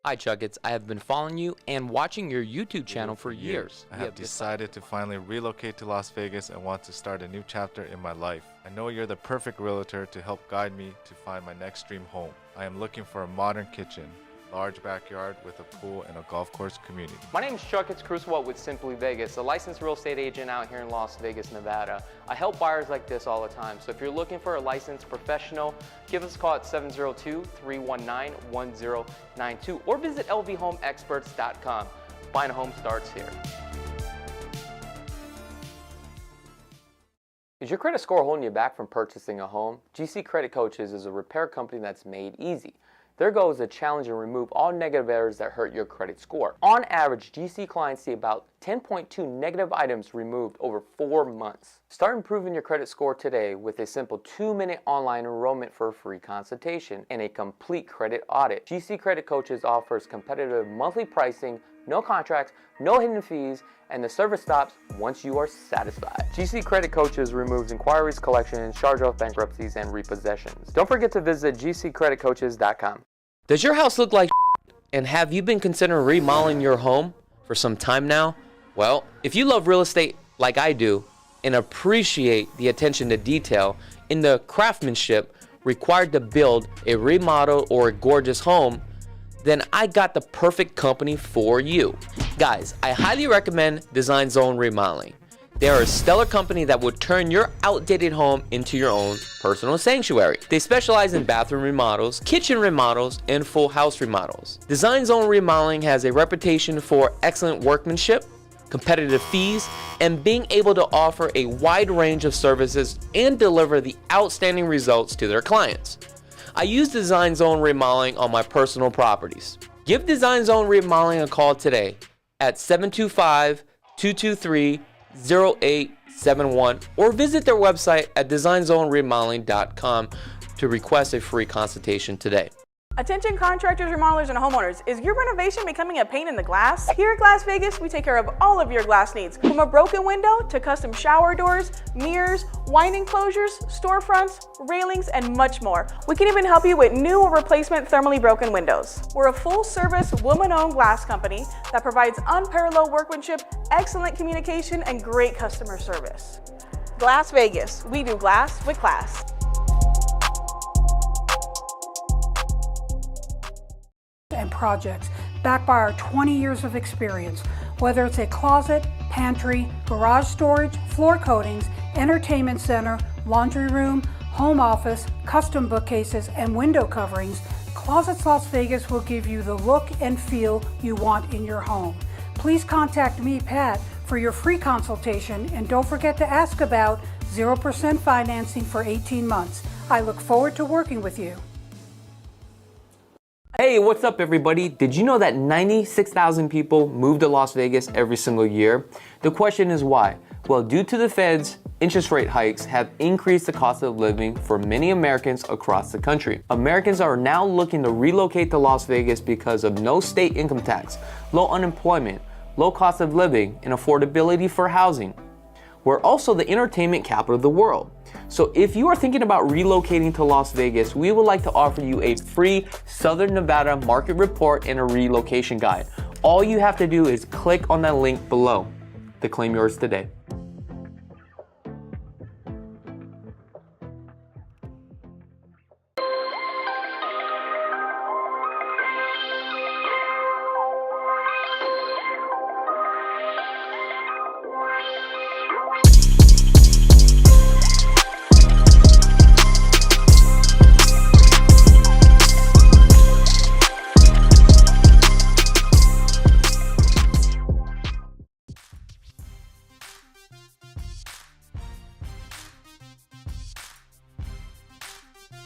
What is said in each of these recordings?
Hi Chuckets, I have been following you and watching your YouTube channel for years. I have decided to finally relocate to Las Vegas and want to start a new chapter in my life. I know you're the perfect realtor to help guide me to find my next dream home. I am looking for a modern kitchen, large backyard with a pool and a golf course community. My name is Chuckets Crusoe with Simply Vegas, a licensed real estate agent out here in Las Vegas, Nevada. I help buyers like this all the time, so if you're looking for a licensed professional, give us a call at 702-319-1092 or visit lvhomeexperts.com. Buying a home starts here. Is your credit score holding you back from purchasing a home? GC Credit Coaches is a repair company that's made easy. Their goal is to challenge and remove all negative errors that hurt your credit score. On average, GC clients see about 10.2 negative items removed over 4 months. Start improving your credit score today with a simple 2-minute online enrollment for a free consultation and a complete credit audit. GC Credit Coaches offers competitive monthly pricing, no contracts, no hidden fees, and the service stops once you are satisfied. GC Credit Coaches removes inquiries, collections, charge-off bankruptcies, and repossessions. Don't forget to visit gccreditcoaches.com. Does your house look like and have you been considering remodeling your home for some time now? Well, if you love real estate like I do and appreciate the attention to detail in the craftsmanship required to build a remodel or a gorgeous home, then I got the perfect company for you. Guys, I highly recommend Design Zone Remodeling. They are a stellar company that will turn your outdated home into your own personal sanctuary. They specialize in bathroom remodels, kitchen remodels, and full house remodels. Design Zone Remodeling has a reputation for excellent workmanship, competitive fees, and being able to offer a wide range of services and deliver the outstanding results to their clients. I use Design Zone Remodeling on my personal properties. Give Design Zone Remodeling a call today at 725-223-0871 or visit their website at designzoneremodeling.com to request a free consultation today. Attention contractors, remodelers, and homeowners. Is your renovation becoming a pain in the glass? Here at Glass Vegas, we take care of all of your glass needs, from a broken window to custom shower doors, mirrors, wine enclosures, storefronts, railings, and much more. We can even help you with new or replacement thermally broken windows. We're a full-service, woman-owned glass company that provides unparalleled workmanship, excellent communication, and great customer service. Glass Vegas, we do glass with class. And projects backed by our 20 years of experience. Whether it's a closet, pantry, garage storage, floor coatings, entertainment center, laundry room, home office, custom bookcases, and window coverings, Closets Las Vegas will give you the look and feel you want in your home. Please contact me, Pat, for your free consultation, and don't forget to ask about 0% financing for 18 months. I look forward to working with you. Hey, what's up everybody? Did you know that 96,000 people move to Las Vegas every single year? The question is why? Well, due to the Fed's interest rate hikes have increased the cost of living for many Americans across the country. Americans are now looking to relocate to Las Vegas because of no state income tax, low unemployment, low cost of living, and affordability for housing. We're also the entertainment capital of the world. So if you are thinking about relocating to Las Vegas, we would like to offer you a free Southern Nevada market report and a relocation guide. All you have to do is click on that link below to claim yours today.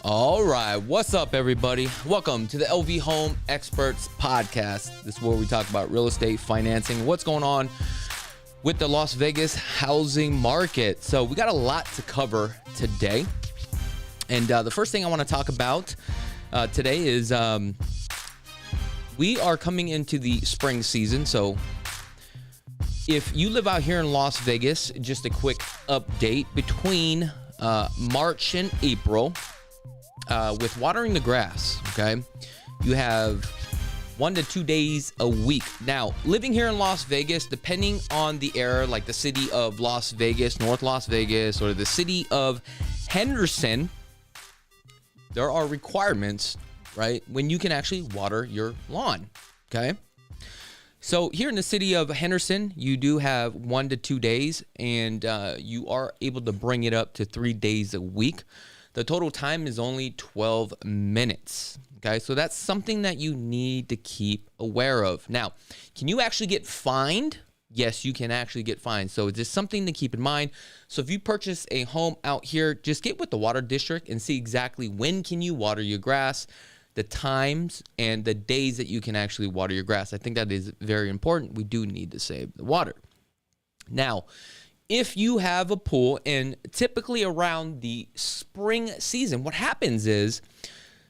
All right, what's up everybody? Welcome to the LV Home Experts Podcast. This is where we talk about real estate, financing, what's going on with the Las Vegas housing market. So we got a lot to cover today. And the first thing I want to talk about today is we are coming into the spring season. So if you live out here in Las Vegas, just a quick update between March and April, with watering the grass, okay, you have 1 to 2 days a week. Now, living here in Las Vegas, depending on the area, like the city of Las Vegas, North Las Vegas, or the city of Henderson, there are requirements, right, when you can actually water your lawn, okay? So here in the city of Henderson, you do have 1 to 2 days, and you are able to bring it up to 3 days a week. The total time is only 12 minutes. Okay, so that's something that you need to keep aware of. Now, can you actually get fined? Yes, you can actually get fined. So it's just something to keep in mind. So if you purchase a home out here, just get with the water district and see exactly when can you water your grass, the times, and the days that you can actually water your grass. I think that is very important. We do need to save the water. Now, if you have a pool, and typically around the spring season, what happens is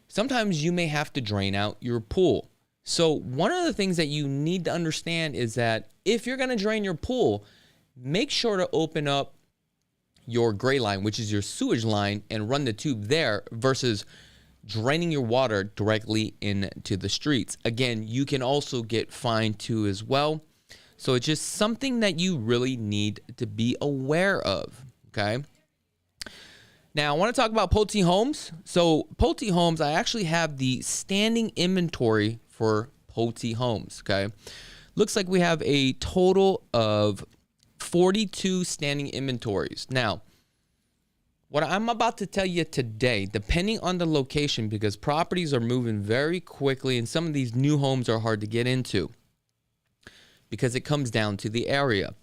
sometimes you may have to drain out your pool. So one of the things that you need to understand is that if you're going to drain your pool, make sure to open up your gray line, which is your sewage line, and run the tube there versus draining your water directly into the streets. Again, you can also get fined too as well. So it's just something that you really need to be aware of, okay? Now, I want to talk about Pulte Homes. So Pulte Homes, I actually have the standing inventory for Pulte Homes, okay? Looks like we have a total of 42 standing inventories. Now, what I'm about to tell you today, depending on the location, because properties are moving very quickly and some of these new homes are hard to get into because it comes down to the area.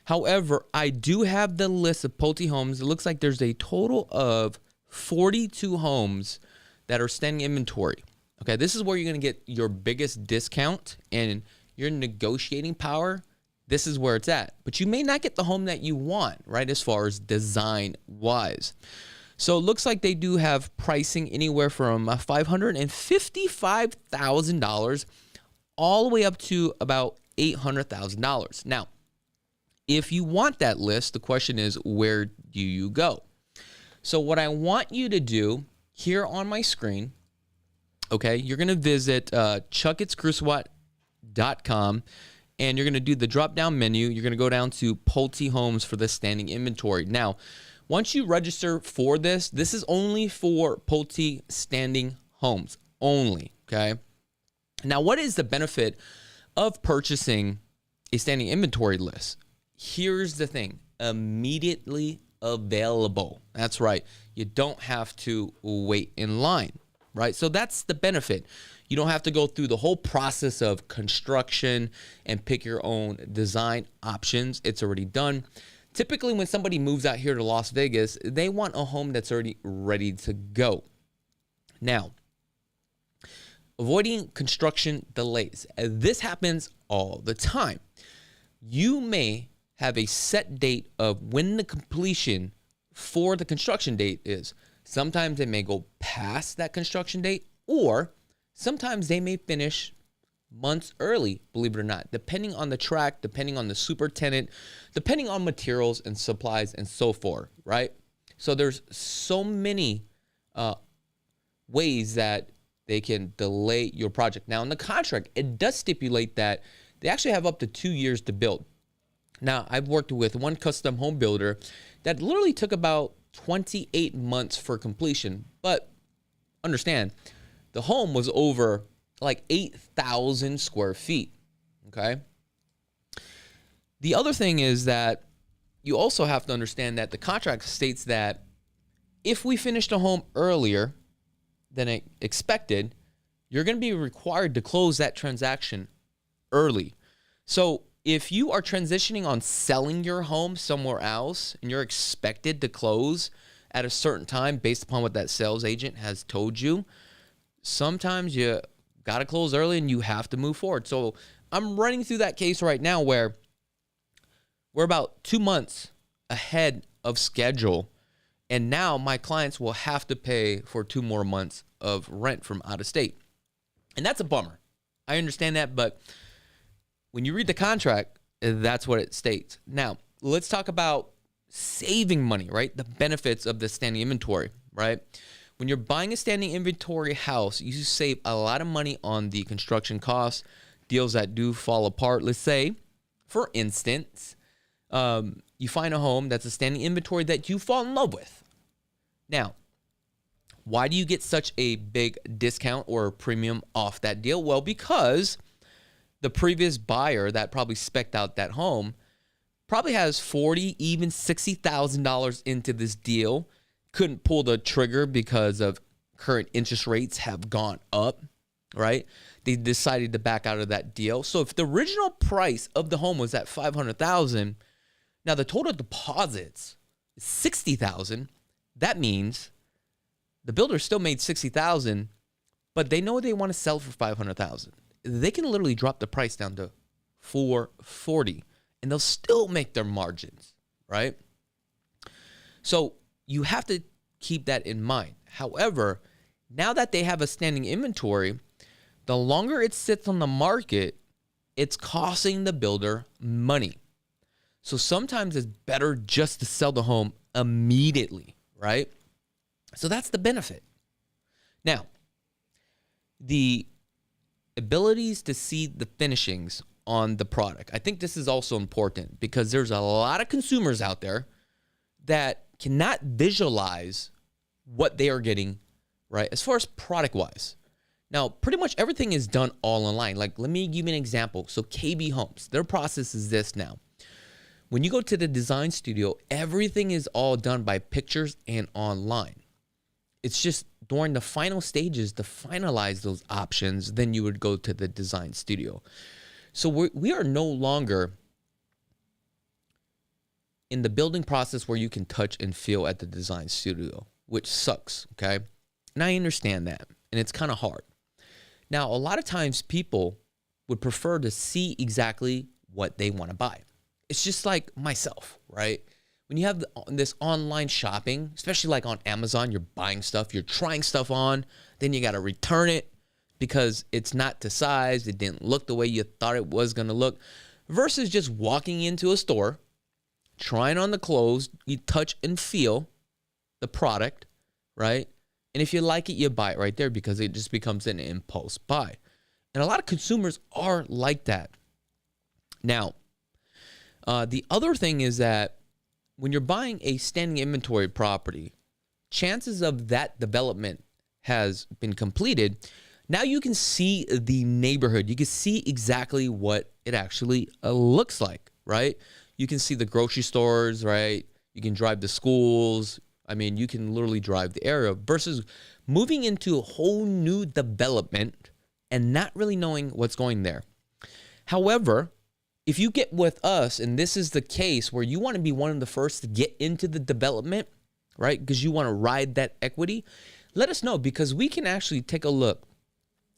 However, I do have the list of Pulte Homes. It looks like there's a total of 42 homes that are standing inventory. Okay, this is where you're going to get your biggest discount and your negotiating power. This is where it's at. But you may not get the home that you want, right, as far as design-wise. So it looks like they do have pricing anywhere from $555,000 all the way up to about $800,000. Now, if you want that list, the question is, where do you go? So what I want you to do here on my screen, okay, you're going to visit chuckitscruciwat.com, and you're going to do the drop-down menu. You're going to go down to Pulte Homes for the standing inventory. Now, once you register for this, this is only for Pulte standing homes only, okay? Now, what is the benefit of purchasing a standing inventory list? Here's the thing, immediately available. That's right. You don't have to wait in line, right? So that's the benefit. You don't have to go through the whole process of construction and pick your own design options. It's already done. Typically, when somebody moves out here to Las Vegas, they want a home that's already ready to go. Now, avoiding construction delays. This happens all the time. You may have a set date of when the completion for the construction date is. Sometimes they may go past that construction date, or sometimes they may finish months early, believe it or not, depending on the track, depending on the superintendent, depending on materials and supplies and so forth, right? So there's so many ways that they can delay your project. Now, in the contract, it does stipulate that they actually have up to 2 years to build. Now, I've worked with one custom home builder that literally took about 28 months for completion. But understand, the home was over like 8,000 square feet, okay? The other thing is that you also have to understand that the contract states that if we finished a home earlier than expected, you're going to be required to close that transaction early. So if you are transitioning on selling your home somewhere else and you're expected to close at a certain time based upon what that sales agent has told you, sometimes you got to close early and you have to move forward. So I'm running through that case right now where we're about 2 months ahead of schedule, and now my clients will have to pay for 2 more months of rent from out of state. And that's a bummer. I understand that, but when you read the contract, that's what it states. Now, let's talk about saving money, right? The benefits of the standing inventory, right? When you're buying a standing inventory house, you save a lot of money on the construction costs, deals that do fall apart. Let's say, for instance, you find a home that's a standing inventory that you fall in love with. Now, why do you get such a big discount or premium off that deal? Well, because the previous buyer that probably spec'd out that home probably has $40,000, even $60,000 into this deal. Couldn't pull the trigger because of current interest rates have gone up, right? They decided to back out of that deal. So if the original price of the home was at $500,000, now the total deposits is $60,000. That means the builder still made $60,000, but they know they want to sell for $500,000. They can literally drop the price down to $440,000, and they'll still make their margins, right? So you have to keep that in mind. However, now that they have a standing inventory, the longer it sits on the market, it's costing the builder money. So sometimes it's better just to sell the home immediately, right? So that's the benefit. Now, the abilities to see the finishings on the product. I think this is also important because there's a lot of consumers out there that cannot visualize what they are getting, right? As far as product-wise. Now, pretty much everything is done all online. Like, let me give you an example. So KB Homes, their process is this now. When you go to the design studio, everything is all done by pictures and online. It's just during the final stages to finalize those options, then you would go to the design studio. So we are no longer in the building process where you can touch and feel at the design studio, which sucks, okay? And I understand that, and it's kind of hard. Now, a lot of times people would prefer to see exactly what they want to buy. It's just like myself, right? When you have this online shopping, especially like on Amazon, you're buying stuff, you're trying stuff on, then you got to return it because it's not to size, it didn't look the way you thought it was going to look, versus just walking into a store, trying on the clothes, you touch and feel the product, right? And if you like it, you buy it right there because it just becomes an impulse buy. And a lot of consumers are like that. Now, the other thing is that when you're buying a standing inventory property, chances of that development has been completed. Now you can see the neighborhood. You can see exactly what it actually looks like, right? You can see the grocery stores, right? You can drive the schools. I mean, you can literally drive the area versus moving into a whole new development and not really knowing what's going there. However, if you get with us, and this is the case where you want to be one of the first to get into the development, right? Because you want to ride that equity, let us know because we can actually take a look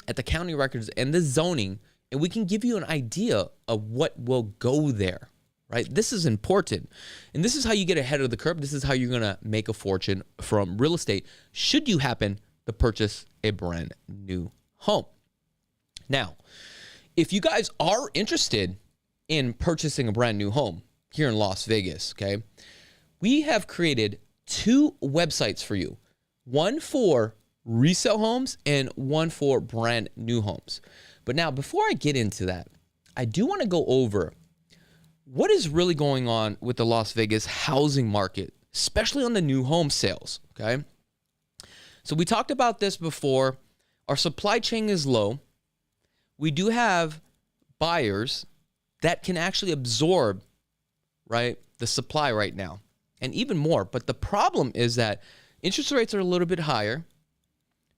at the county records and the zoning, and we can give you an idea of what will go there, right? This is important. And this is how you get ahead of the curve. This is how you're going to make a fortune from real estate should you happen to purchase a brand new home. Now, if you guys are interested in purchasing a brand new home here in Las Vegas, okay, we have created 2 websites for you. One for resale homes and one for brand new homes. But now, before I get into that, I do want to go over what is really going on with the Las Vegas housing market, especially on the new home sales, okay? So we talked about this before. Our supply chain is low. We do have buyers that can actually absorb, right, the supply right now, and even more. But the problem is that interest rates are a little bit higher,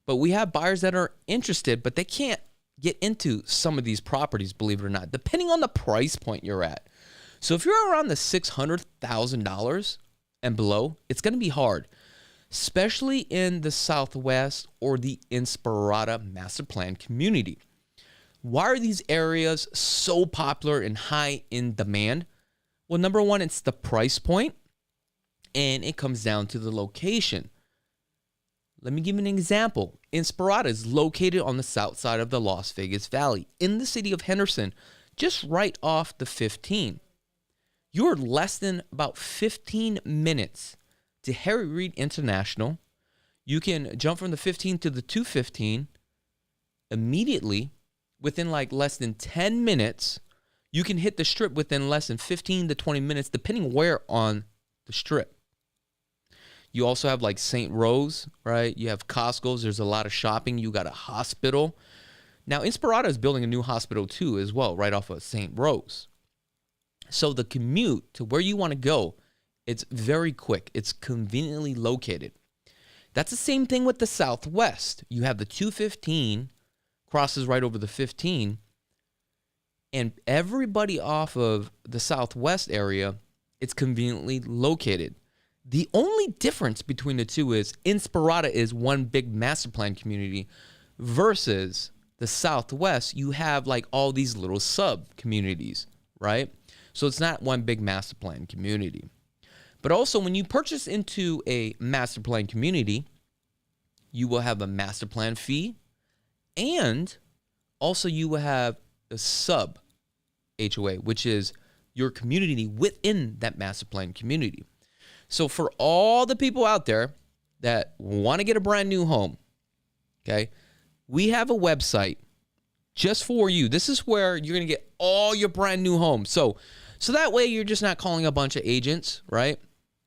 but we have buyers that are interested, but they can't get into some of these properties, believe it or not, depending on the price point you're at. So if you're around the $600,000 and below, it's going to be hard, especially in the Southwest or the Inspirada Master Plan community. Why are these areas so popular and high in demand? Well, number one, it's the price point, and it comes down to the location. Let me give you an example. Inspirada is located on the south side of the Las Vegas Valley in the city of Henderson, just right off the 15. You're less than about 15 minutes to Harry Reid International. You can jump from the 15 to the 215 immediately within like less than 10 minutes. You can hit the strip within less than 15 to 20 minutes, depending where on the strip. You also have like St. Rose, right? You have Costco's. There's a lot of shopping. You got a hospital. Now, Inspirada is building a new hospital too as well, right off of St. Rose. So the commute to where you want to go, it's very quick. It's conveniently located. That's the same thing with the Southwest. You have the 215 crosses right over the 15, and everybody off of the Southwest area, it's conveniently located. The only difference between the two is Inspirada is one big master plan community versus the Southwest. You have like all these little sub communities, right? So it's not one big master plan community. But also when you purchase into a master plan community, you will have a master plan fee, and also you will have a sub HOA, which is your community within that master plan community. So for all the people out there that want to get a brand new home, okay, we have a website just for you. This is where you're going to get all your brand new homes. So that way you're just not calling a bunch of agents, right?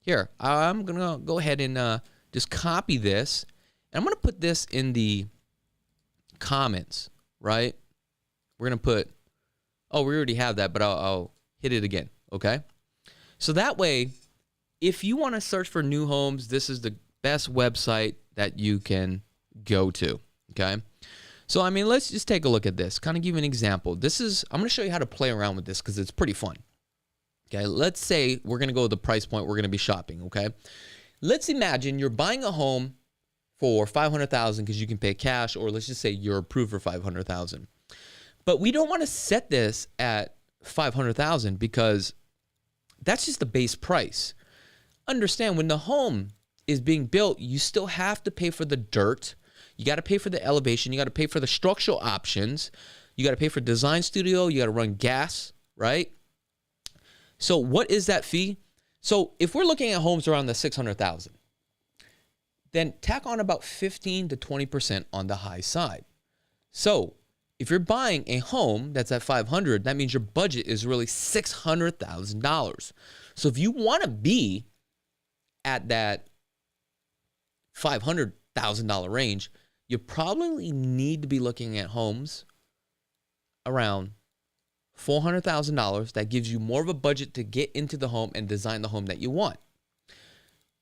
Here, I'm going to go ahead and just copy this. And I'm going to put this in the comments, right? We're going to put, oh, we already have that, but I'll hit it again, okay? So that way, if you want to search for new homes, this is the best website that you can go to, okay? So, I mean, let's just take a look at this. Kind of give you an example. I'm going to show you how to play around with this because it's pretty fun. Okay, let's say we're going to go to the price point we're going to be shopping, okay? Let's imagine you're buying a home for $500,000 because you can pay cash, or let's just say you're approved for $500,000. But we don't want to set this at $500,000 because that's just the base price. Understand, when the home is being built, you still have to pay for the dirt. You got to pay for the elevation. You got to pay for the structural options. You got to pay for design studio. You got to run gas, right? So what is that fee? So if we're looking at homes around the $600,000, then tack on about 15 to 20% on the high side. So if you're buying a home that's at $500,000, that means your budget is really $600,000. So if you want to be at that $500,000 range, you probably need to be looking at homes around $400,000. That gives you more of a budget to get into the home and design the home that you want.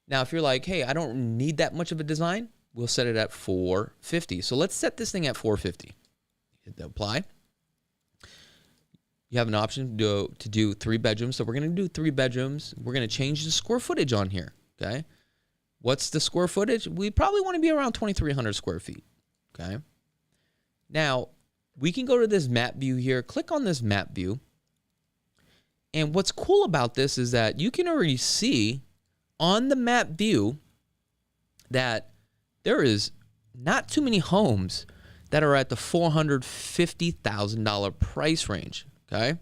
Now, if you're like, hey, I don't need that much of a design, we'll set it at $450,000. So let's set this thing at $450,000. Hit the apply. You have an option to do 3 bedrooms. So we're going to do 3 bedrooms. We're going to change the square footage on here, okay? What's the square footage? We probably want to be around 2,300 square feet, okay? Now, we can go to this map view here. Click on this map view. And what's cool about this is that you can already see on the map view that there is not too many homes that are at the $450,000 price range, okay?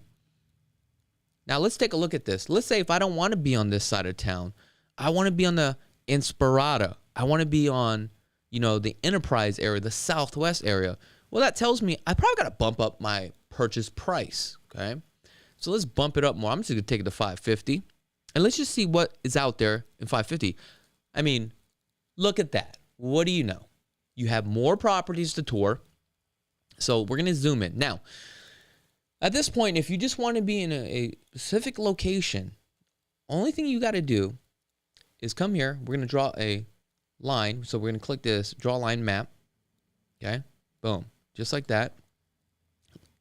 Now, let's take a look at this. Let's say if I don't want to be on this side of town, I want to be on the Inspirada. I want to be on, the Enterprise area, the Southwest area. Well, that tells me I probably got to bump up my purchase price, okay? So let's bump it up more. I'm just going to take it to $550,000. And let's just see what is out there in $550,000. I mean, look at that. What do you know? You have more properties to tour. So we're going to zoom in. Now, at this point, if you just want to be in a specific location, only thing you got to do is come here. We're going to draw a line. So we're going to click this draw line map. Okay. Boom. Just like that.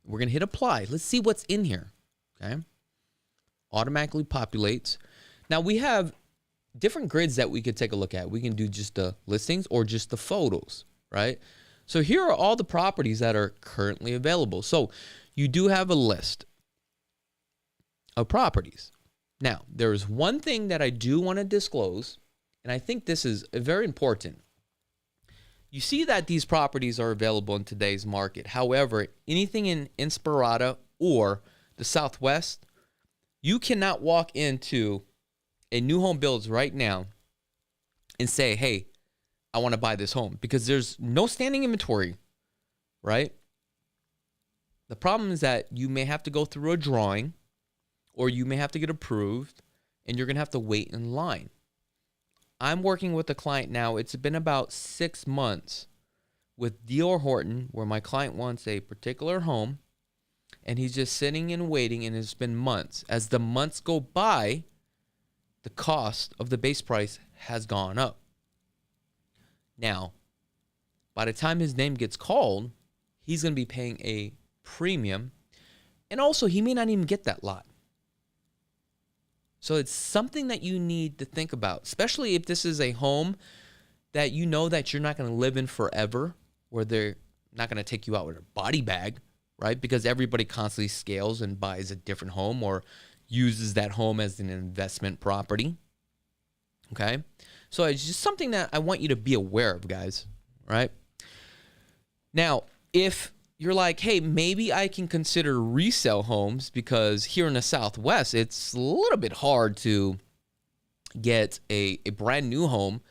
We're going to hit apply. Let's see what's in here. Okay. Automatically populates. Now we have different grids that we could take a look at. We can do just the listings or just the photos, right? So here are all the properties that are currently available. So you do have a list of properties. Now, there is one thing that I do want to disclose, and I think this is very important. You see that these properties are available in today's market. However, anything in Inspirada or the Southwest, you cannot walk into a new home builds right now and say, hey, I want to buy this home because there's no standing inventory, right? The problem is that you may have to go through a drawing or you may have to get approved and you're going to have to wait in line. I'm working with a client now. It's been about 6 months with D.R. Horton where my client wants a particular home and he's just sitting and waiting, and it's been months. As the months go by, the cost of the base price has gone up. Now, by the time his name gets called, he's going to be paying a premium, and also he may not even get that lot. So it's something that you need to think about, especially if this is a home that you know that you're not going to live in forever, where they're not going to take you out with a body bag, right? Because everybody constantly scales and buys a different home or uses that home as an investment property. Okay? So it's just something that I want you to be aware of, guys, right? Now, if you're like, hey, maybe I can consider resale homes because here in the Southwest, it's a little bit hard to get a brand new home.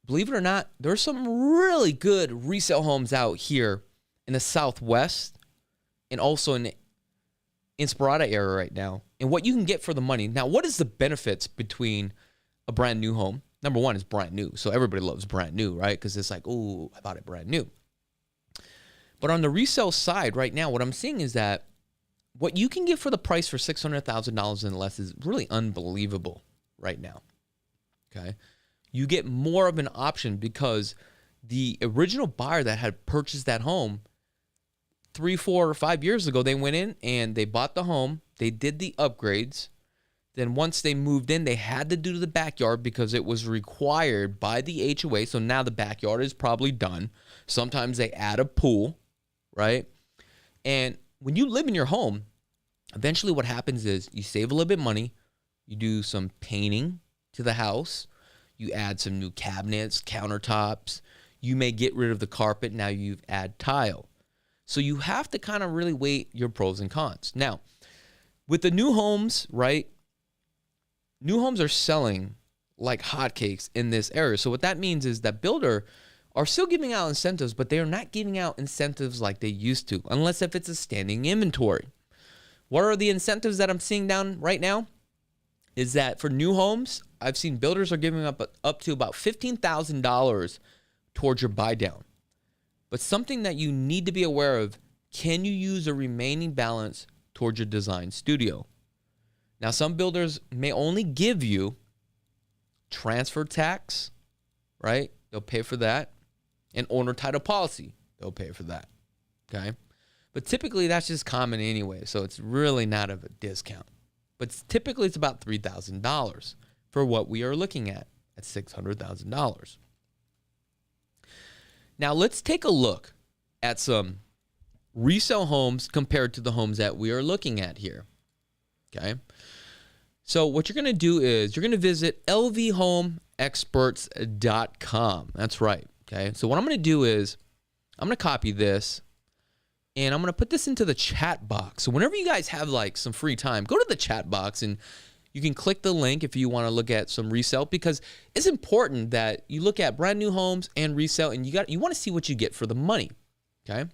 Believe it or not, there's some really good resale homes out here in the Southwest and also in the Inspirada area right now, and what you can get for the money. Now, what is the benefits between a brand new home? Number one is brand new. So everybody loves brand new, right? Because it's like, oh, I bought it brand new. But on the resale side right now, what I'm seeing is that what you can get for the price for $600,000 and less is really unbelievable right now. Okay. You get more of an option because the original buyer that had purchased that home 3, 4, or 5 years ago, they went in and they bought the home. They did the upgrades. Then once they moved in, they had to do the backyard because it was required by the HOA. So now the backyard is probably done. Sometimes they add a pool, right? And when you live in your home, eventually what happens is you save a little bit of money. You do some painting to the house. You add some new cabinets, countertops. You may get rid of the carpet. Now you add tile. So you have to kind of really weigh your pros and cons. Now, with the new homes, right? New homes are selling like hotcakes in this area. So what that means is that builder are still giving out incentives, but they are not giving out incentives like they used to, unless if it's a standing inventory. What are the incentives that I'm seeing down right now? Is that for new homes, I've seen builders are giving up to about $15,000 towards your buy down. But something that you need to be aware of, can you use a remaining balance towards your design studio? Now, some builders may only give you transfer tax, right? They'll pay for that. And owner title policy, they'll pay for that, okay? But typically, that's just common anyway, so it's really not of a discount. But typically, it's about $3,000 for what we are looking at $600,000. Now, let's take a look at some resale homes compared to the homes that we are looking at here, okay? So what you're going to do is you're going to visit lvhomeexperts.com. That's right, okay? So what I'm going to do is I'm going to copy this, and I'm going to put this into the chat box. So whenever you guys have like some free time, go to the chat box and you can click the link if you want to look at some resale, because it's important that you look at brand new homes and resale, and you want to see what you get for the money, okay?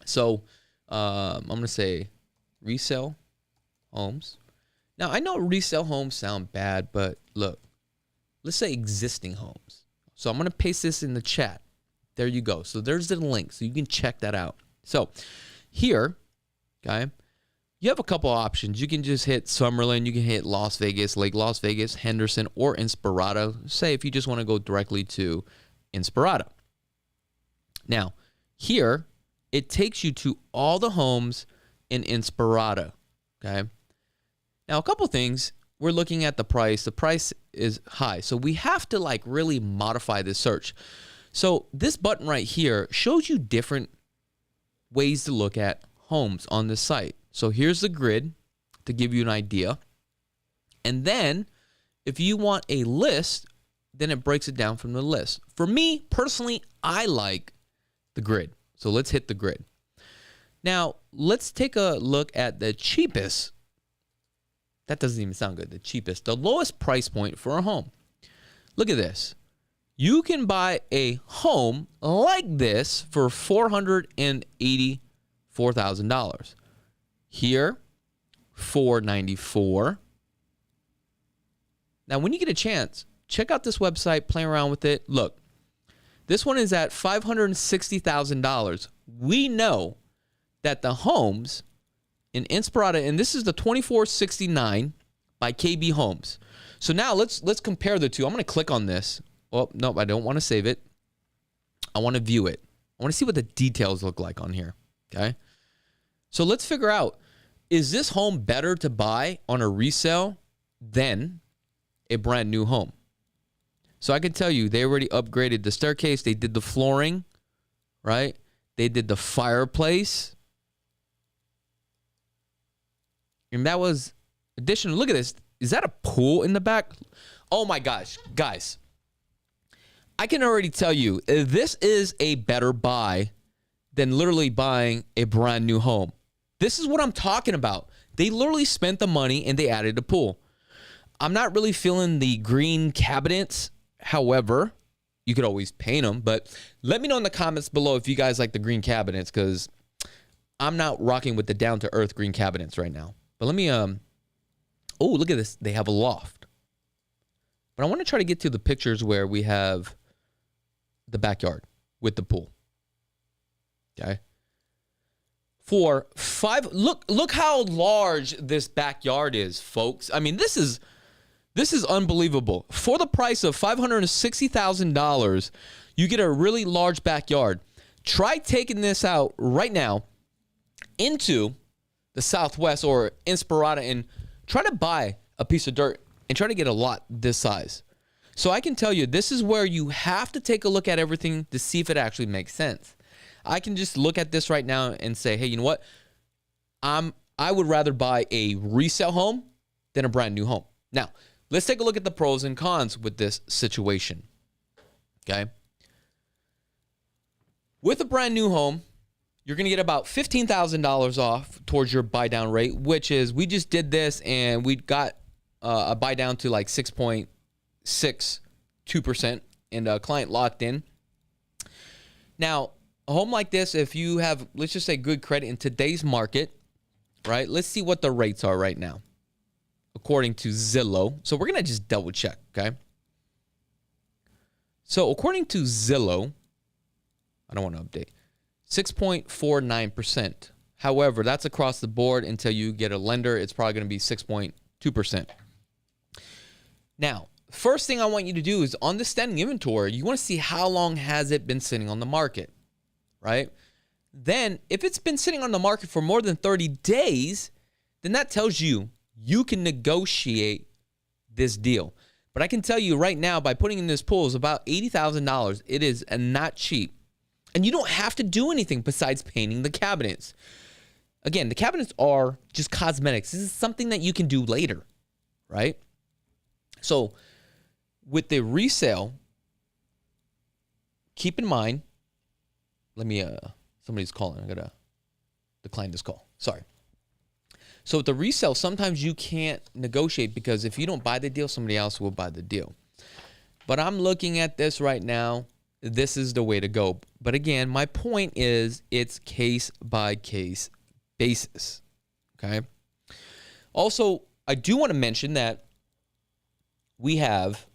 So I'm going to say resale homes. Now, I know resale homes sound bad, but look, let's say existing homes. So I'm going to paste this in the chat. There you go. So there's the link, so you can check that out. So here, okay, you have a couple options. You can just hit Summerlin. You can hit Las Vegas, Lake Las Vegas, Henderson, or Inspirada. Say if you just want to go directly to Inspirada. Now, here, it takes you to all the homes in Inspirada, okay? Now, a couple things. We're looking at the price. The price is high, so we have to like really modify this search. So this button right here shows you different ways to look at homes on the site. So here's the grid to give you an idea. And then if you want a list, then it breaks it down from the list. For me, personally, I like the grid. So let's hit the grid. Now, let's take a look at the cheapest. That doesn't even sound good. The cheapest, the lowest price point for a home. Look at this. you can buy a home like this for $484,000. Here, $494,000. Now, when you get a chance, check out this website, play around with it. Look, this one is at $560,000. We know that the homes in Inspirada, and this is the 2469 by KB Homes. So now let's compare the two. I'm going to click on this. Oh, no, I don't want to save it. I want to view it. I want to see what the details look like on here, okay? So let's figure out, is this home better to buy on a resale than a brand new home? So I can tell you, they already upgraded the staircase. They did the flooring, right? They did the fireplace. And that was additional. Look at this. Is that a pool in the back? Oh my gosh, guys. I can already tell you, this is a better buy than literally buying a brand new home. This is what I'm talking about. They literally spent the money and they added a pool. I'm not really feeling the green cabinets. However, you could always paint them. But let me know in the comments below if you guys like the green cabinets, because I'm not rocking with the down-to-earth green cabinets right now. But let me, oh, look at this. They have a loft. But I want to try to get to the pictures where we have the backyard with the pool. Okay. For look how large this backyard is, folks. I mean, this is unbelievable. For the price of $560,000, you get a really large backyard. Try taking this out right now into the Southwest or Inspirada and try to buy a piece of dirt and try to get a lot this size. So I can tell you, this is where you have to take a look at everything to see if it actually makes sense. I can just look at this right now and say, hey, you know what? I would rather buy a resale home than a brand new home. Now, let's take a look at the pros and cons with this situation. Okay. With a brand new home, you're going to get about $15,000 off towards your buy down rate, which is, we just did this and we got a buy down to like 6.62% and a client locked in. Now, a home like this, if you have, let's just say, good credit in today's market, right? Let's see what the rates are right now, according to Zillow. So we're going to just double check, okay? So according to Zillow, I don't want to update, 6.49%. However, that's across the board. Until you get a lender, it's probably going to be 6.2%. Now, first thing I want you to do is on the standing inventory, you want to see how long has it been sitting on the market, right? Then if it's been sitting on the market for more than 30 days, then that tells you you can negotiate this deal. But I can tell you right now, by putting in this pool is about $80,000. It is not cheap. And you don't have to do anything besides painting the cabinets. Again, the cabinets are just cosmetics. This is something that you can do later, right? So with the resale, keep in mind, let me, somebody's calling. I gotta decline this call. Sorry. So with the resale, sometimes you can't negotiate because if you don't buy the deal, somebody else will buy the deal. But I'm looking at this right now. This is the way to go. But again, my point is it's case by case basis. Okay. Also, I do want to mention that we have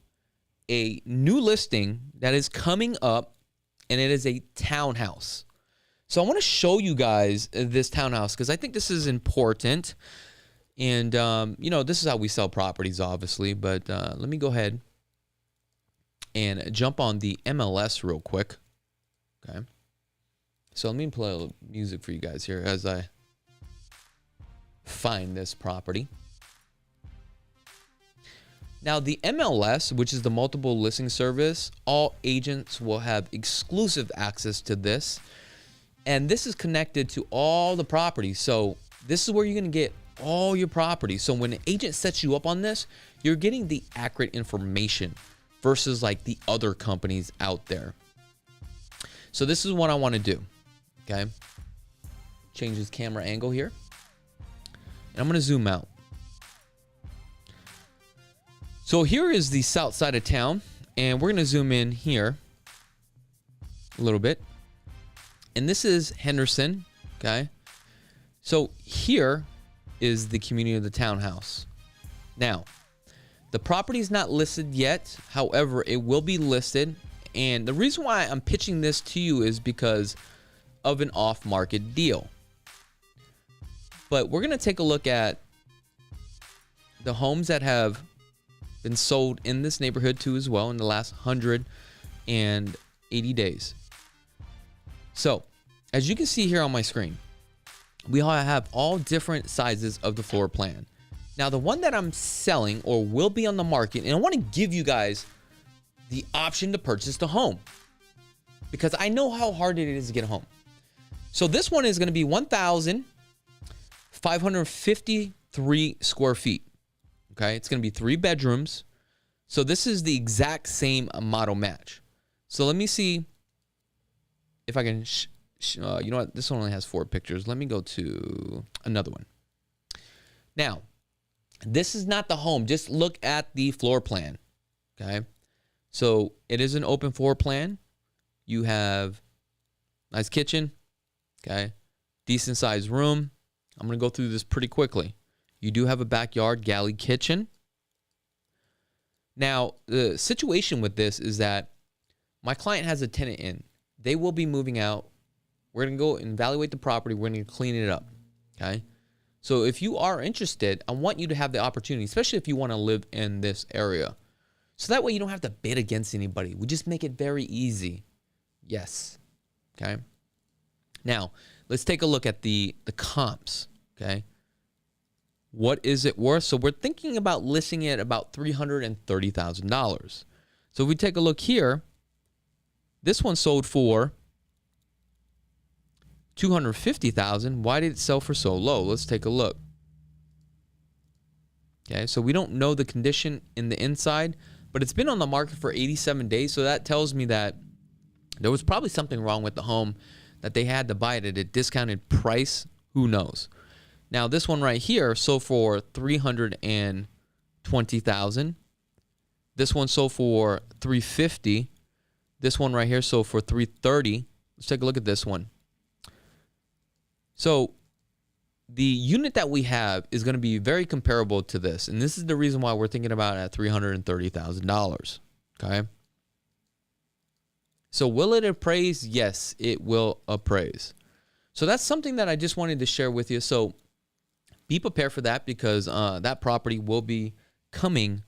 a new listing that is coming up, and it is a townhouse. So I want to show you guys this townhouse because I think this is important. And, you know, this is how we sell properties, obviously. But let me go ahead and jump on the MLS real quick. Okay. So let me play a little music for you guys here as I find this property. Now, the MLS, which is the multiple listing service, all agents will have exclusive access to this. And this is connected to all the properties. So this is where you're going to get all your properties. So when an agent sets you up on this, you're getting the accurate information versus like the other companies out there. So this is what I want to do. Okay. Change this camera angle here. And I'm going to zoom out. So here is the south side of town. And we're going to zoom in here a little bit. And this is Henderson, okay? So here is the community of the townhouse. Now, the property is not listed yet. However, it will be listed. And the reason why I'm pitching this to you is because of an off-market deal. But we're going to take a look at the homes that have been sold in this neighborhood too as well in the last 180 days. So, as you can see here on my screen, we have all different sizes of the floor plan. Now, the one that I'm selling or will be on the market, and I want to give you guys the option to purchase the home because I know how hard it is to get a home. So this one is going to be 1,553 square feet. Okay, it's going to be 3 bedrooms. So this is the exact same model match. So let me see if I can, you know what? This one only has 4 pictures. Let me go to another one. Now, this is not the home. Just look at the floor plan. Okay, so it is an open floor plan. You have nice kitchen. Okay, decent sized room. I'm going to go through this pretty quickly. You do have a backyard galley kitchen. Now, the situation with this is that my client has a tenant in. They will be moving out. We're going to go and evaluate the property. We're going to clean it up. Okay? So if you are interested, I want you to have the opportunity, especially if you want to live in this area. So that way you don't have to bid against anybody. We just make it very easy. Yes. Okay? Now, let's take a look at the comps. Okay? What is it worth? So we're thinking about listing it at about $330,000. So if we take a look here, this one sold for $250,000. Why did it sell for so low? Let's take a look. Okay, so we don't know the condition in the inside, but it's been on the market for 87 days. So that tells me that there was probably something wrong with the home that they had to buy it at a discounted price. Who knows? Now, this one right here sold for $320,000. This one sold for $350,000. This one right here sold for $330,000. Let's take a look at this one. So the unit that we have is going to be very comparable to this. And this is the reason why we're thinking about it at $330,000. Okay. So will it appraise? Yes, it will appraise. So that's something that I just wanted to share with you. So be prepared for that because that property will be coming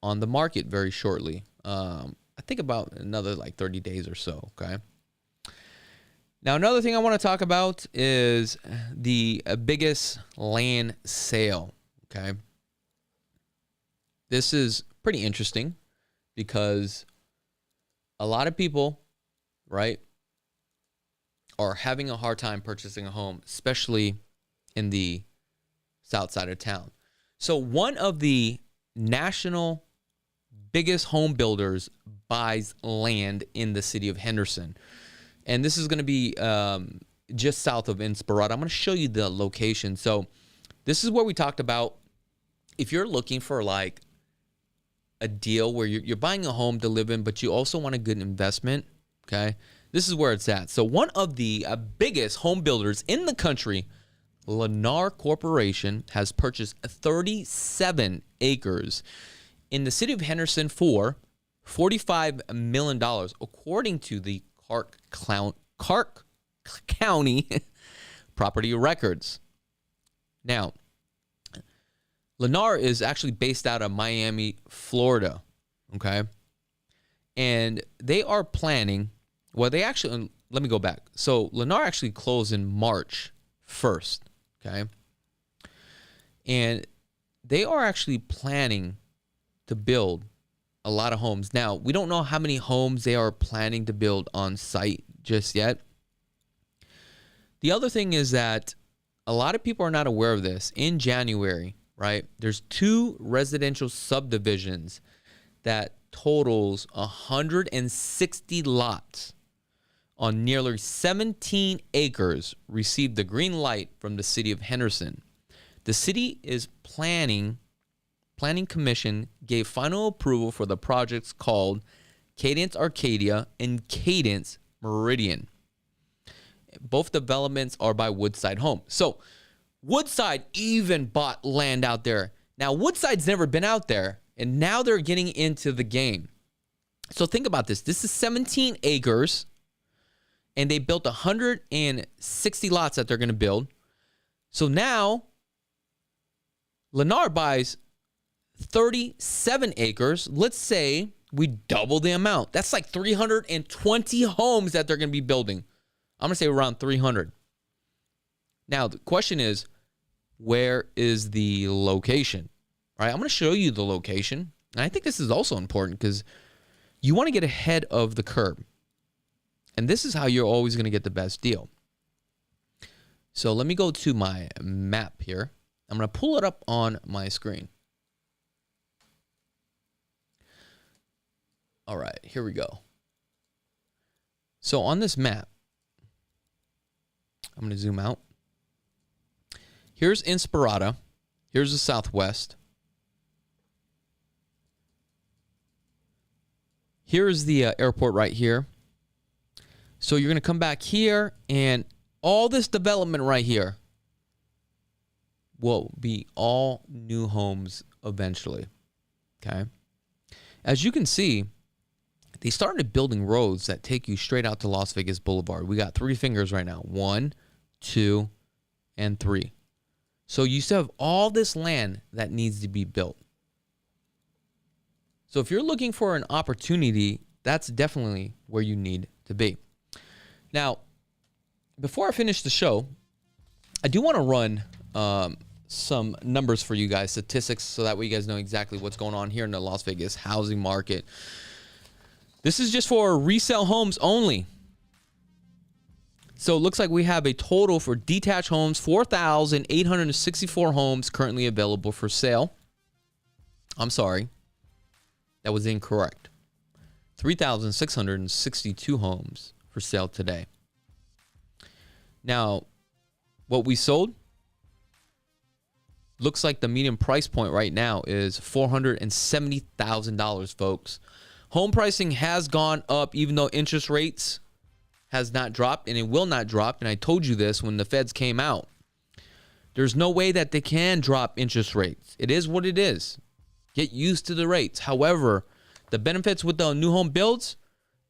on the market very shortly. I think about another like 30 days or so. Okay. Now, another thing I want to talk about is the biggest land sale. Okay. This is pretty interesting because a lot of people, right, are having a hard time purchasing a home, especially in the south side of town. So one of the national biggest home builders buys land in the city of Henderson. And this is going to be just south of Inspirada. I'm going to show you the location. So this is where we talked about if you're looking for like a deal where you're buying a home to live in, but you also want a good investment, okay? This is where it's at. So one of the biggest home builders in the country, Lennar Corporation, has purchased 37 acres in the city of Henderson for $45 million, according to the Clark County property records. Now, Lennar is actually based out of Miami, Florida, okay? And they are planning, well, they actually, let me go back. So Lennar actually closed in March 1st, okay? And they are actually planning to build a lot of homes. Now, we don't know how many homes they are planning to build on site just yet. The other thing is that a lot of people are not aware of this. In January, right, there's 2 residential subdivisions that totals 160 lots on nearly 17 acres received the green light from the city of Henderson. The city is planning commission gave final approval for the projects called Cadence Arcadia and Cadence Meridian. Both developments are by Woodside Home. So Woodside even bought land out there. Now, Woodside's never been out there, and now they're getting into the game. So think about this. This is 17 acres, and they built 160 lots that they're going to build. So now, Lennar buys 37 acres. Let's say we double the amount. That's like 320 homes that they're going to be building. I'm going to say around 300. Now, the question is, where is the location? All right, I'm going to show you the location. And I think this is also important because you want to get ahead of the curve. And this is how you're always going to get the best deal. So let me go to my map here. I'm going to pull it up on my screen. All right, here we go. So on this map, I'm going to zoom out. Here's Inspirada. Here's the Southwest. Here's the airport right here. So you're going to come back here, and all this development right here will be all new homes eventually. Okay. As you can see, they started building roads that take you straight out to Las Vegas Boulevard. We got 3 fingers right now. 1, 2, and 3. So you still have all this land that needs to be built. So if you're looking for an opportunity, that's definitely where you need to be. Now, before I finish the show, I do want to run some numbers for you guys, statistics, so that way you guys know exactly what's going on here in the Las Vegas housing market. This is just for resale homes only. So it looks like we have a total for detached homes, 4,864 homes currently available for sale. I'm sorry. That was incorrect. 3,662 homes for sale today. Now, what we sold looks like the median price point right now is $470,000, folks. Home pricing has gone up even though interest rates has not dropped, and it will not drop. And I told you this when the feds came out. There's no way that they can drop interest rates. It is what it is. Get used to the rates. However, the benefits with the new home builds,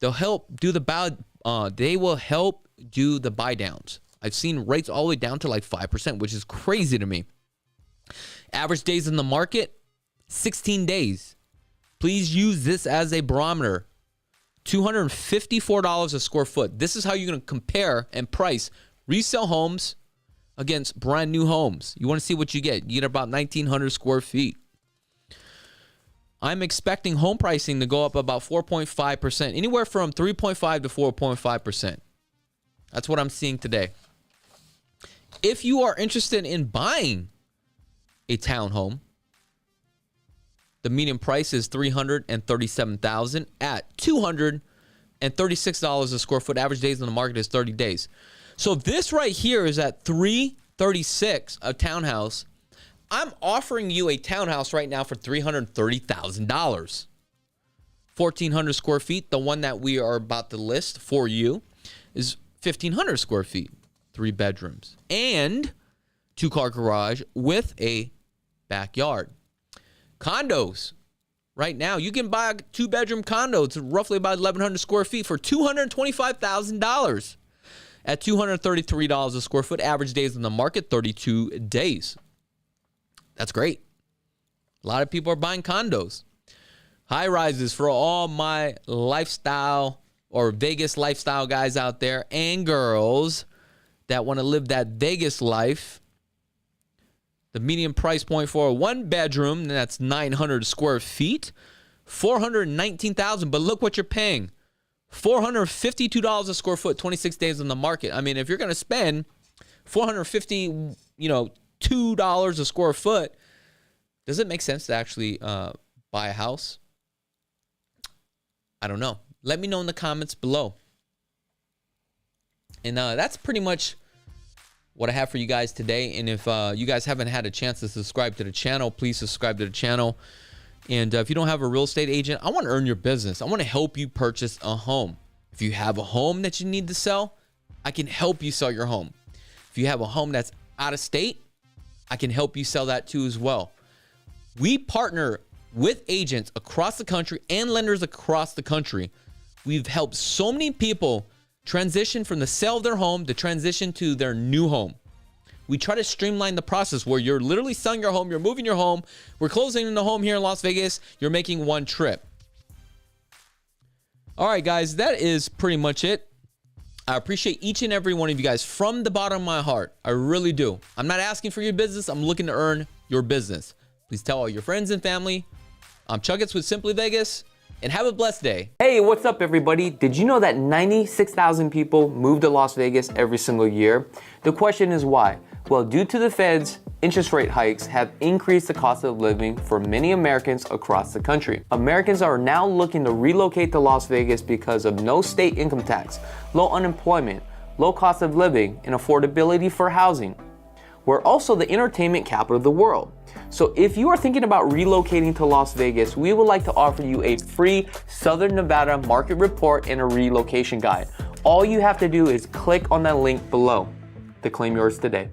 they'll help do they will help do the buy downs. I've seen rates all the way down to like 5%, which is crazy to me. Average days in the market, 16 days. Please use this as a barometer. $254 a square foot. This is how you're going to compare and price resale homes against brand new homes. You want to see what you get. You get about 1,900 square feet. I'm expecting home pricing to go up about 4.5%, anywhere from 3.5 to 4.5%. That's what I'm seeing today. If you are interested in buying a townhome, the median price is $337,000 at $236 a square foot. Average days on the market is 30 days. So this right here is at $336 a townhouse. I'm offering you a townhouse right now for $330,000. 1,400 square feet. The one that we are about to list for you is 1,500 square feet, 3 bedrooms, and 2-car garage with a backyard. Condos. Right now, you can buy a 2-bedroom condo. It's roughly about 1,100 square feet for $225,000 at $233 a square foot. Average days on the market, 32 days. That's great. A lot of people are buying condos. High rises for all my lifestyle or Vegas lifestyle guys out there and girls that want to live that Vegas life. The median price point for a 1-bedroom, that's 900 square feet, $419,000. But look what you're paying. $452 a square foot, 26 days on the market. I mean, if you're going to spend $450, $2 a square foot, does it make sense to actually buy a house? I don't know. Let me know in the comments below. And that's pretty much what I have for you guys today. And if you guys haven't had a chance to subscribe to the channel, please subscribe to the channel. And if you don't have a real estate agent, I want to earn your business. I want to help you purchase a home. If you have a home that you need to sell, I can help you sell your home. If you have a home that's out of state, I can help you sell that too as well. We partner with agents across the country and lenders across the country. We've helped so many people transition from the sale of their home to transition to their new home. We try to streamline the process where you're literally selling your home, you're moving your home, we're closing in the home here in Las Vegas, you're making one trip. All right, guys, that is pretty much it. I appreciate each and every one of you guys from the bottom of my heart. I really do. I'm not asking for your business. I'm looking to earn your business. Please tell all your friends and family. I'm Chuggets with Simply Vegas, and have a blessed day. Hey, what's up everybody? Did you know that 96,000 people move to Las Vegas every single year? The question is why? Well, due to the Fed's interest rate hikes have increased the cost of living for many Americans across the country. Americans are now looking to relocate to Las Vegas because of no state income tax, low unemployment, low cost of living, and affordability for housing. We're also the entertainment capital of the world. So if you are thinking about relocating to Las Vegas, we would like to offer you a free Southern Nevada market report and a relocation guide. All you have to do is click on that link below to claim yours today.